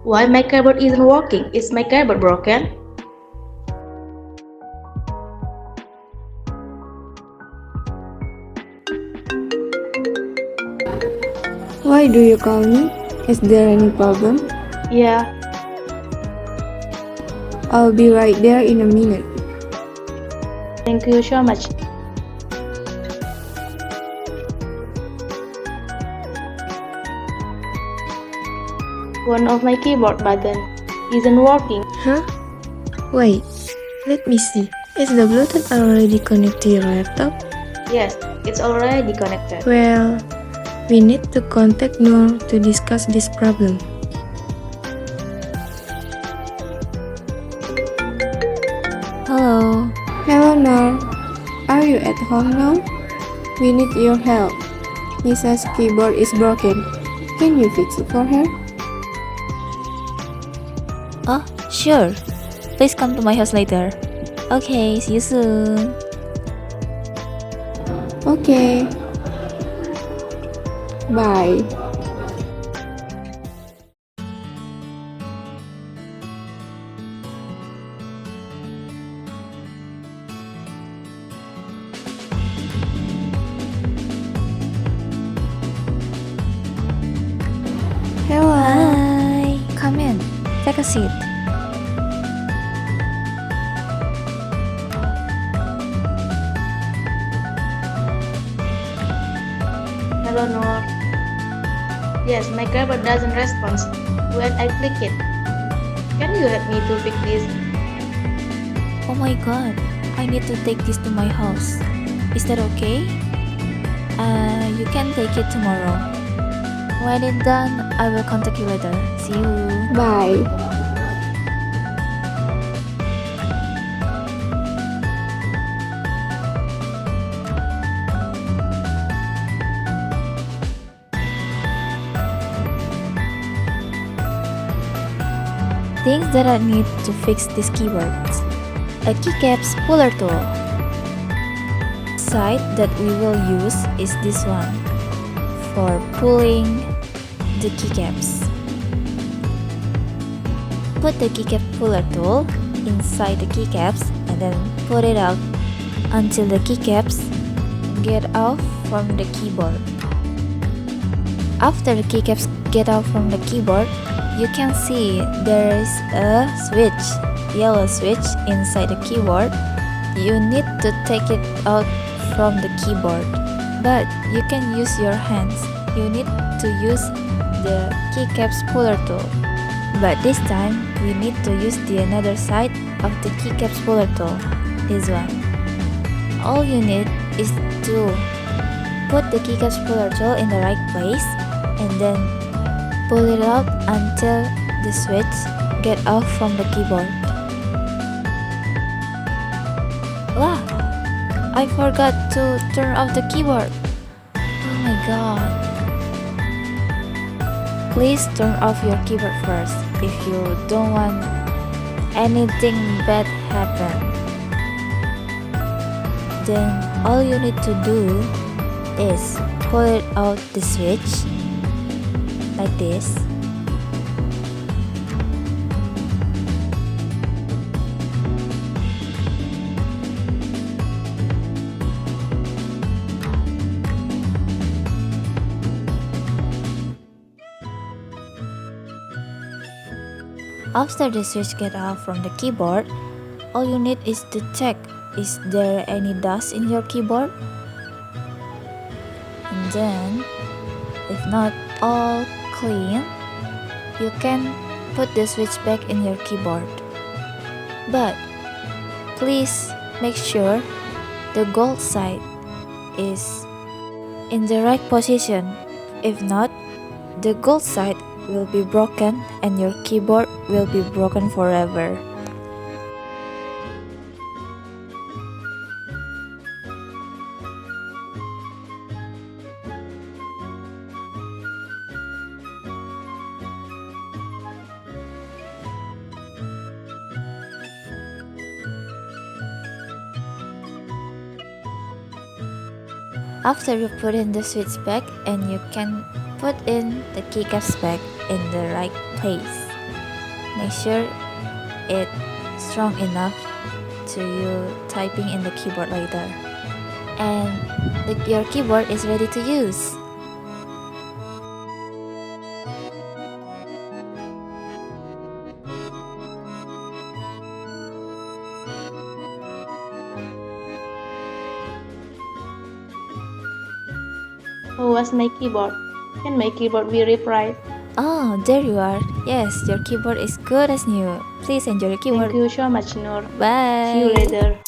Why my keyboard isn't working? Is my keyboard broken? Why do you call me? Is there any problem? Yeah, I'll be right there in a minute. thank you so much. One of my keyboard button isn't working. Huh? Wait, let me see. Is the Bluetooth already connected to your laptop? Yes, it's already connected. Well, we need to contact Nur to discuss this problem. Hello. Hello Nur, are you at home now? We need your help. Nisa's keyboard is broken. Can you fix it for her? Oh, sure. Please come to my house later. Okay, see you soon. Okay. Bye. Hello. Hi. Come in. Take a seat. Hello, Noor. Yes, my keyboard doesn't respond when I click it. Can you help me to fix this? Oh my god. I need to take this to my house. Is that okay? You can take it tomorrow. When it's done, I will contact you later. See you. Bye. Things that I need to fix this keyboards. A keycaps puller tool. Side that we will use is this one for pulling the keycaps. Put the keycap puller tool inside the keycaps and then put it out until the keycaps get off from the keyboard. After the keycaps get out from the keyboard, you can see there is a switch, yellow switch inside the keyboard. You need to take it out from the keyboard, but you can use your hands. You need to use the keycaps puller tool, but this time we need to use the another side of the keycaps puller tool, this one. All you need is to put the keycaps puller tool in the right place and then pull it out until the switch get off from the keyboard. Lah, I forgot to turn off the keyboard. Oh my god. Please turn off your keyboard first if you don't want anything bad happen. Then all you need to do is pull it out the switch like this. After the switch get off from the keyboard, all you need is to check is there any dust in your keyboard, and then if not all clean, you can put the switch back in your keyboard. But please make sure the gold side is in the right position. If not, the gold side will be broken and your keyboard will be broken forever. After you put in the switch back, and you can put in the keycaps back in the right place. make sure it's strong enough to you typing in the keyboard later. And your keyboard is ready to use. Oh, where's my keyboard? Can my keyboard be repaired? Oh, there you are. Yes, your keyboard is good as new. Please enjoy your keyboard. Thank you so much, Nur. Bye. See you later.